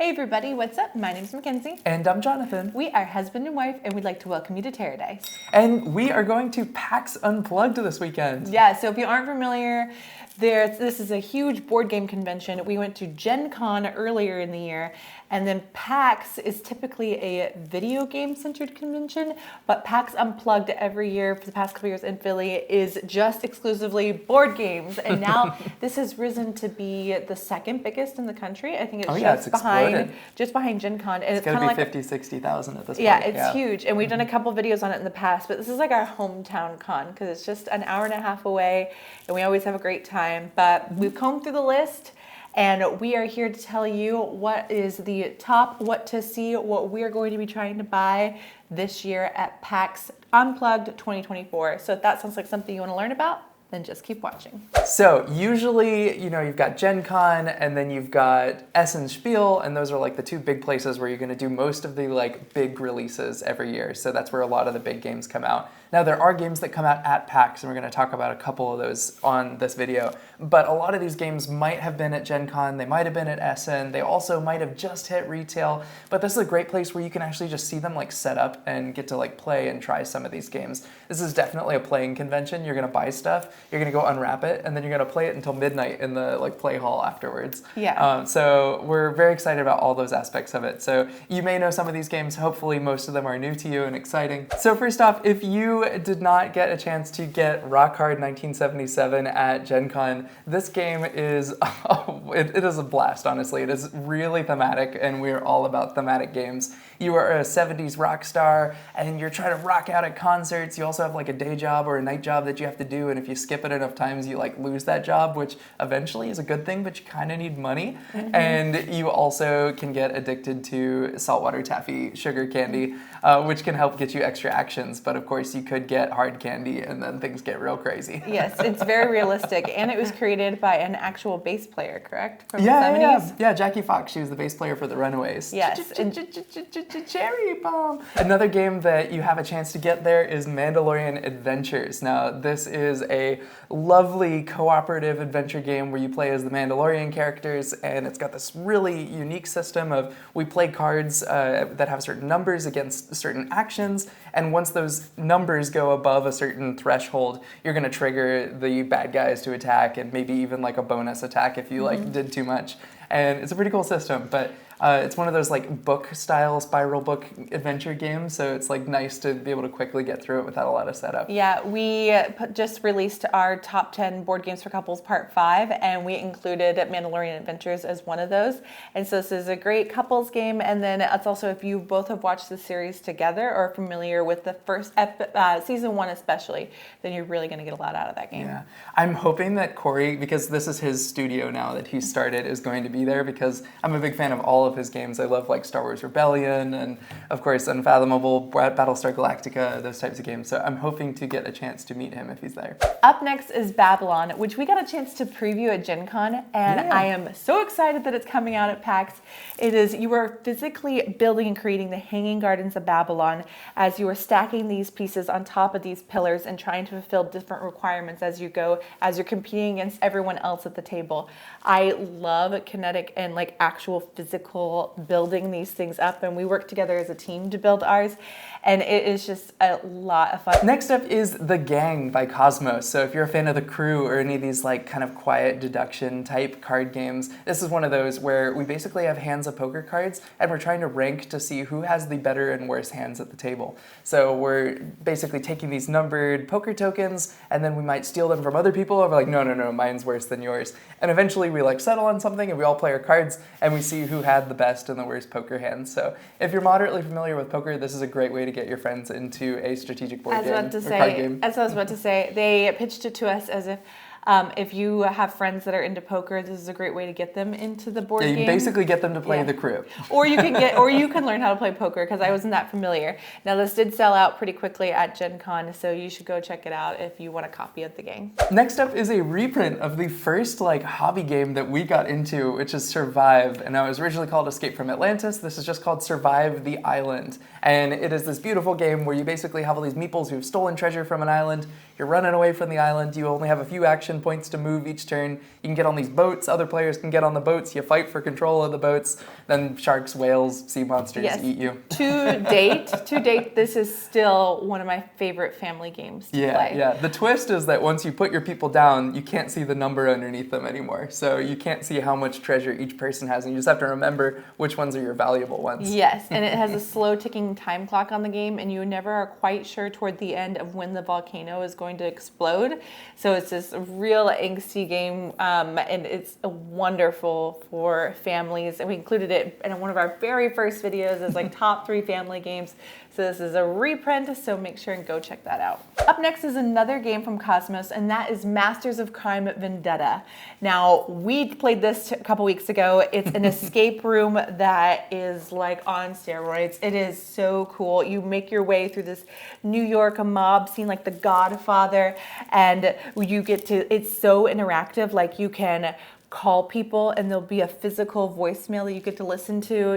Hey everybody, what's up? My name's Mackenzie. And I'm Jonathan. We are husband and wife, and we'd like to welcome you to TerreDice. And we are going to PAX Unplugged this weekend. Yeah, so if you aren't familiar, this is a huge board game convention. We went to Gen Con earlier in the year, and then PAX is typically a video game centered convention, but PAX Unplugged every year for the past couple years in Philly is just exclusively board games. And now this has risen to be the second biggest in the country. I think it's just behind Gen Con. And it's going to be like 50, 60,000 at this point. Yeah, it's huge. And we've done a couple videos on it in the past, but this is like our hometown con because it's just an hour and a half away and we always have a great time. But we've combed through the list and we are here to tell you what is the top, what to see, what we're going to be trying to buy this year at PAX Unplugged 2024. So if that sounds like something you want to learn about, then just keep watching. So usually, you've got Gen Con and then you've got Essen Spiel, and those are like the two big places where you're going to do most of the like big releases every year. So that's where a lot of the big games come out. Now there are games that come out at PAX, and we're going to talk about a couple of those on this video. But a lot of these games might have been at Gen Con, they might have been at Essen, they also might have just hit retail. But this is a great place where you can actually just see them like set up and get to like play and try some of these games. This is definitely a playing convention. You're going to buy stuff, you're going to go unwrap it, and then you're going to play it until midnight in the like play hall afterwards. Yeah. So we're very excited about all those aspects of it. So you may know some of these games. Hopefully most of them are new to you and exciting. So first off, if you did not get a chance to get Rock Hard 1977 at Gen Con, this game is, it is a blast, honestly. It is really thematic, and we're all about thematic games. You are a 70s rock star, and you're trying to rock out at concerts. You also have like a day job or a night job that you have to do, and if you skip it enough times, you like lose that job, which eventually is a good thing, but you kind of need money. And you also can get addicted to saltwater taffy sugar candy, which can help get you extra actions. But of course, you could get hard candy, and then things get real crazy. Yes, it's very realistic, and it was created by an actual bass player, correct? From Yeah, the 70s? yeah, Jackie Fox. She was the bass player for the Runaways. Yes. Cherry bomb. Another game that you have a chance to get there is Mandalorian Adventures. Now, this is a lovely cooperative adventure game where you play as the Mandalorian characters, and it's got this really unique system of we play cards that have certain numbers against certain actions, and once those numbers go above a certain threshold, you're going to trigger the bad guys to attack, and maybe even like a bonus attack if you like did too much. And it's a pretty cool system, but it's one of those like book style spiral book adventure games, so it's like nice to be able to quickly get through it without a lot of setup. Yeah, we just released our top 10 board games for couples part 5, and we included Mandalorian Adventures as one of those. And so this is a great couples game, and then it's also if you both have watched the series together or are familiar with the first season 1 especially, then you're really going to get a lot out of that game. Yeah, I'm hoping that Corey, because this is his studio now that he started, is going to be there, because I'm a big fan of all of his games. I love like Star Wars Rebellion and of course Unfathomable, Battlestar Galactica, those types of games. So I'm hoping to get a chance to meet him if he's there. Up next is Babylon, which we got a chance to preview at Gen Con, and I am so excited that it's coming out at PAX. You are physically building and creating the Hanging Gardens of Babylon as you are stacking these pieces on top of these pillars and trying to fulfill different requirements as you go, as you're competing against everyone else at the table. I love kinetic and like actual physical building these things up, and we work together as a team to build ours, and it is just a lot of fun. Next up is The Gang by Cosmos. So if you're a fan of The Crew or any of these like kind of quiet deduction type card games, this is one of those where we basically have hands of poker cards and we're trying to rank to see who has the better and worse hands at the table. So we're basically taking these numbered poker tokens and then we might steal them from other people, and we're like, no, mine's worse than yours. And eventually we like settle on something and we all play our cards and we see who had the best and the worst poker hands. So if you're moderately familiar with poker, this is a great way to get your friends into a strategic board game or card game. As I was about to say, they pitched it to us as if you have friends that are into poker, this is a great way to get them into the board game. You basically get them to play The Crew. Or you can learn how to play poker, because I wasn't that familiar. Now this did sell out pretty quickly at Gen Con, so you should go check it out if you want a copy of the game. Next up is a reprint of the first like hobby game that we got into, which is Survive. And it was originally called Escape from Atlantis. This is just called Survive the Island. And it is this beautiful game where you basically have all these meeples who've stolen treasure from an island. You're running away from the island. You only have a few action points to move each turn. You can get on these boats. Other players can get on the boats. You fight for control of the boats. Then sharks, whales, sea monsters eat you. To date, this is still one of my favorite family games to play. Yeah. The twist is that once you put your people down, you can't see the number underneath them anymore. So you can't see how much treasure each person has, and you just have to remember which ones are your valuable ones. Yes, and it has a slow ticking time clock on the game, and you never are quite sure toward the end of when the volcano is going to explode. So it's this real angsty game, and it's wonderful for families. And we included it in one of our very first videos as like top 3 family games. So this is a reprint, so make sure and go check that out. Up next is another game from Cosmos, and that is Masters of Crime Vendetta. Now, we played this a couple weeks ago. It's an escape room that is like on steroids. It is so cool. You make your way through this New York mob scene like The Godfather, and you get to, it's so interactive, like you can call people and there'll be a physical voicemail that you get to listen to.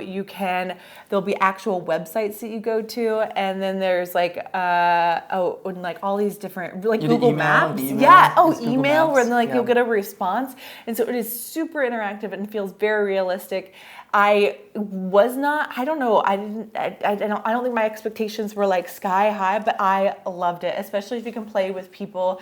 There'll be actual websites that you go to, and then there's like like all these different, like Google Maps. Email where then you'll get a response. And so it is super interactive and feels very realistic. I don't think my expectations were like sky high, but I loved it, especially if you can play with people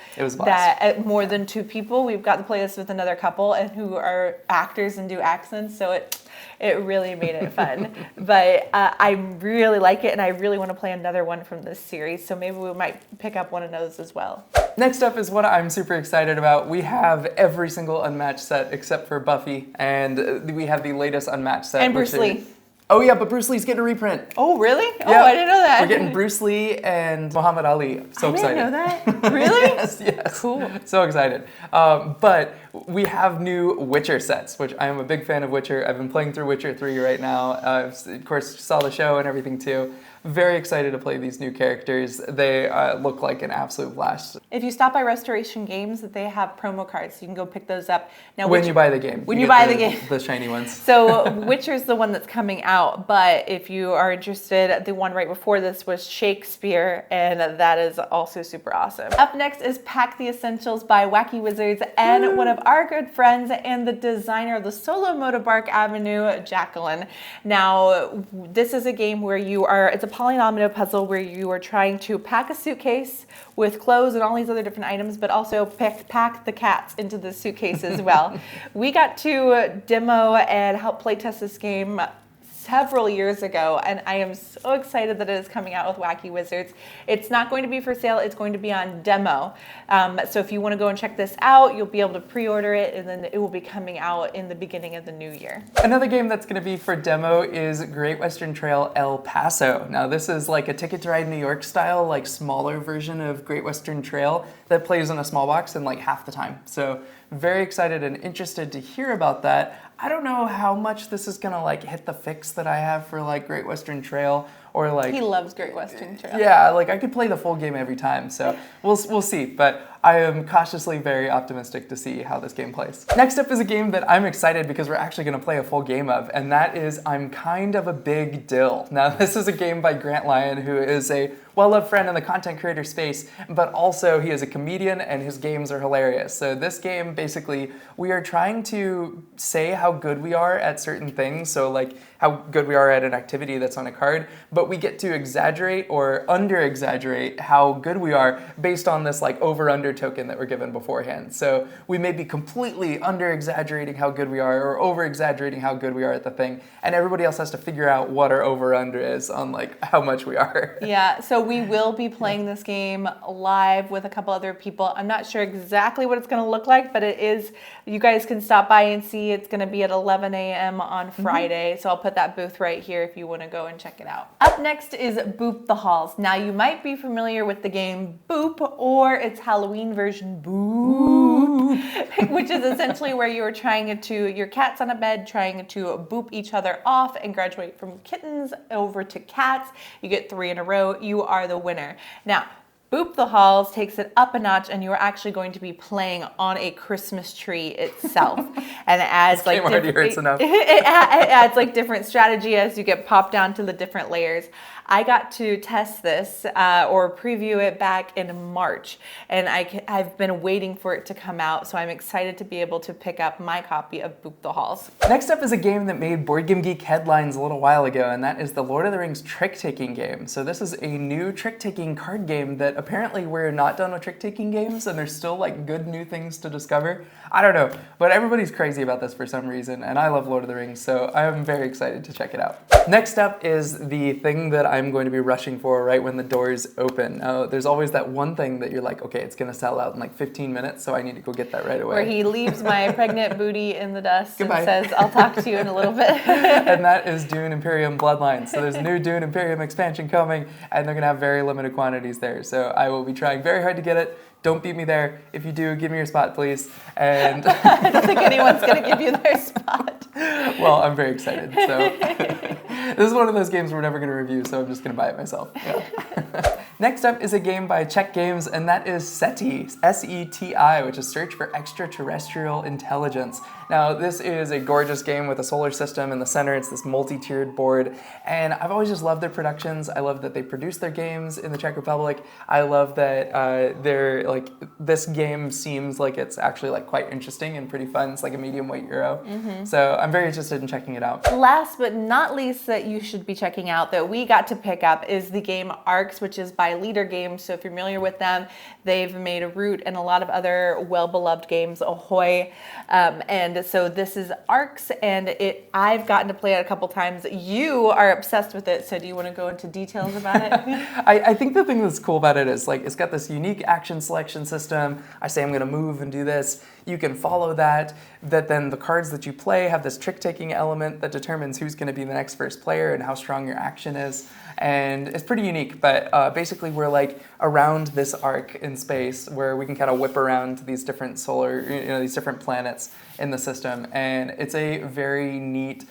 more than 2 people. We've got to play this with another couple and who are actors and do accents, so it really made it fun. But I really like it, and I really want to play another one from this series, so maybe we might pick up one of those as well. Next up is what I'm super excited about. We have every single Unmatched set except for Buffy, and we have the latest Unmatched set. And Bruce Lee. Oh yeah, but Bruce Lee's getting a reprint. Oh really? Yeah. Oh, I didn't know that. We're getting Bruce Lee and Muhammad Ali. So excited. I didn't know that. Really? Yes. Cool. So excited. But we have new Witcher sets, which I am a big fan of Witcher. I've been playing through Witcher 3 right now. Of course, saw the show and everything too. Very excited to play these new characters. They look like an absolute blast. If you stop by Restoration Games, they have promo cards. So you can go pick those up. Now, when you buy the game. When you buy the game. The shiny ones. So Witcher's the one that's coming out, but if you are interested, the one right before this was Shakespeare, and that is also super awesome. Up next is Pack the Essentials by Wacky Wizards and one of our good friends and the designer of the Solo Motobark Avenue, Jacqueline. Now, this is a game where it's a polynomial puzzle where you are trying to pack a suitcase with clothes and all these other different items, but also pack the cats into the suitcase as well. We got to demo and help playtest this game several years ago, and I am so excited that it is coming out with Wacky Wizards. It's not going to be for sale, it's going to be on demo. So if you want to go and check this out, you'll be able to pre-order it, and then it will be coming out in the beginning of the new year. Another game that's going to be for demo is Great Western Trail El Paso. Now this is like a Ticket to Ride New York style, like smaller version of Great Western Trail that plays in a small box in like half the time. So very excited and interested to hear about that. I don't know how much this is gonna like hit the fix that I have for like Great Western Trail, or like he loves Great Western Trail. Yeah, like I could play the full game every time, so we'll see. But I am cautiously very optimistic to see how this game plays. Next up is a game that I'm excited because we're actually gonna play a full game of, and that is I'm Kind of a Big Dill. Now this is a game by Grant Lyon, who is a well-loved friend in the content creator space, but also he is a comedian and his games are hilarious. So this game, basically, we are trying to say how good we are at certain things, so like how good we are at an activity that's on a card, but we get to exaggerate or under-exaggerate how good we are based on this like over-under token that we're given beforehand. So we may be completely under-exaggerating how good we are or over-exaggerating how good we are at the thing, and everybody else has to figure out what our over-under is on like how much we are. Yeah, so we will be playing this game live with a couple other people. I'm not sure exactly what it's going to look like, but it is, you guys can stop by and see. It's going to be at 11 a.m. on Friday, so I'll put that booth right here if you want to go and check it out. Up next is Boop the Halls. Now you might be familiar with the game Boop, or its Halloween version Boop, which is essentially where you're trying to, your cat's on a bed trying to boop each other off and graduate from kittens over to cats. You get 3 in a row, you are the winner. Now, Boop the Halls takes it up a notch, and you are actually going to be playing on a Christmas tree itself, and it adds this game already hurts enough. It adds like different strategy as you get popped down to the different layers. I got to test this or preview it back in March, and I've been waiting for it to come out, so I'm excited to be able to pick up my copy of Boop the Halls. Next up is a game that made Board Game Geek headlines a little while ago, and that is the Lord of the Rings trick-taking game. So this is a new trick-taking card game that apparently we're not done with trick-taking games, and there's still like good new things to discover. I don't know, but everybody's crazy about this for some reason, and I love Lord of the Rings, so I'm very excited to check it out. Next up is the thing that I'm going to be rushing for right when the doors open. There's always that one thing that you're like, okay, it's gonna sell out in like 15 minutes, so I need to go get that right away. Where he leaves my pregnant booty in the dust Goodbye. and says, I'll talk to you in a little bit. And that is Dune Imperium Bloodlines. So there's a new Dune Imperium expansion coming, and they're gonna have very limited quantities there. So I will be trying very hard to get it. Don't beat me there. If you do, give me your spot, please. And I don't think anyone's going to give you their spot. Well, I'm very excited. So this is one of those games we're never going to review, so I'm just going to buy it myself. Yeah. Next up is a game by Czech Games, and that is SETI, S-E-T-I, which is Search for Extraterrestrial Intelligence. Now, this is a gorgeous game with a solar system in the center. It's this multi-tiered board, and I've always just loved their productions. I love that they produce their games in the Czech Republic. I love that this game seems like it's actually like quite interesting and pretty fun. It's like a medium weight Euro. So I'm very interested in checking it out. Last but not least that you should be checking out that we got to pick up is the game Arcs, which is by Leader Games. So if you're familiar with them, they've made Root and a lot of other well-beloved games, Ahoy. And so this is Arcs, and I've gotten to play it a couple times. You are obsessed with it, so do you want to go into details about it? I think the thing that's cool about it is like it's got this unique action selection system. I say I'm going to move and do this. You can follow that then the cards that you play have this trick-taking element that determines who's going to be the next first player and how strong your action is. And it's pretty unique, but basically we're like around this arc in space where we can kind of whip around these different these different planets in the system. And it's a very neat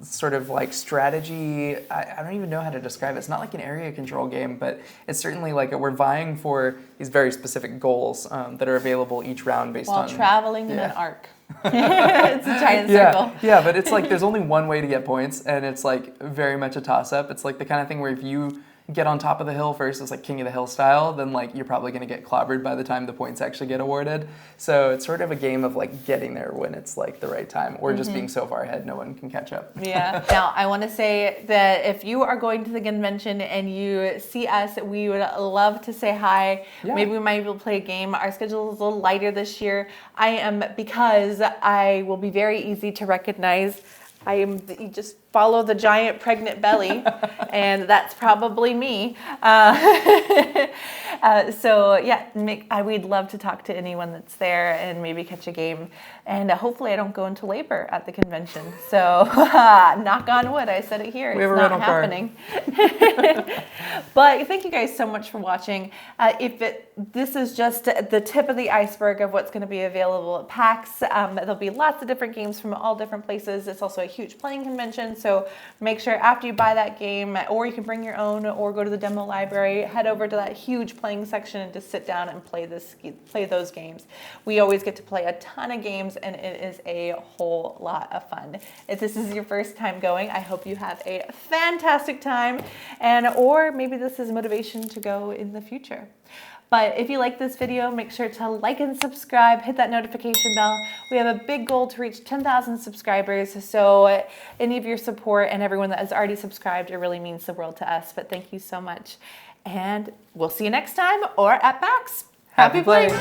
sort of like strategy. I don't even know how to describe it. It's not like an area control game, but it's certainly like we're vying for these very specific goals that are available each round based on... While traveling in an arc. It's a giant circle. Yeah, but it's like there's only one way to get points, and it's like very much a toss-up. It's like the kind of thing where if you get on top of the hill first, it's like King of the Hill style, then like you're probably going to get clobbered by the time the points actually get awarded. So it's sort of a game of like getting there when it's like the right time, or just being so far ahead no one can catch up. Yeah. Now, I want to say that if you are going to the convention and you see us, we would love to say hi. Yeah. Maybe we might be able to play a game. Our schedule is a little lighter this year. Because I will be very easy to recognize. You just follow the giant pregnant belly, and that's probably me. We'd love to talk to anyone that's there and maybe catch a game. And hopefully I don't go into labor at the convention. So knock on wood, I said it here. It's not happening. But thank you guys so much for watching. This is just the tip of the iceberg of what's going to be available at PAX. There'll be lots of different games from all different places. It's also a huge playing convention. So make sure after you buy that game, or you can bring your own or go to the demo library, head over to that huge playing section and just sit down and play those games. We always get to play a ton of games, and it is a whole lot of fun. If this is your first time going, I hope you have a fantastic time, or maybe this is motivation to go in the future. But if you like this video, make sure to like and subscribe, hit that notification bell. We have a big goal to reach 10,000 subscribers, so any of your support and everyone that has already subscribed, it really means the world to us. But thank you so much, and we'll see you next time or at PAX. Happy playing!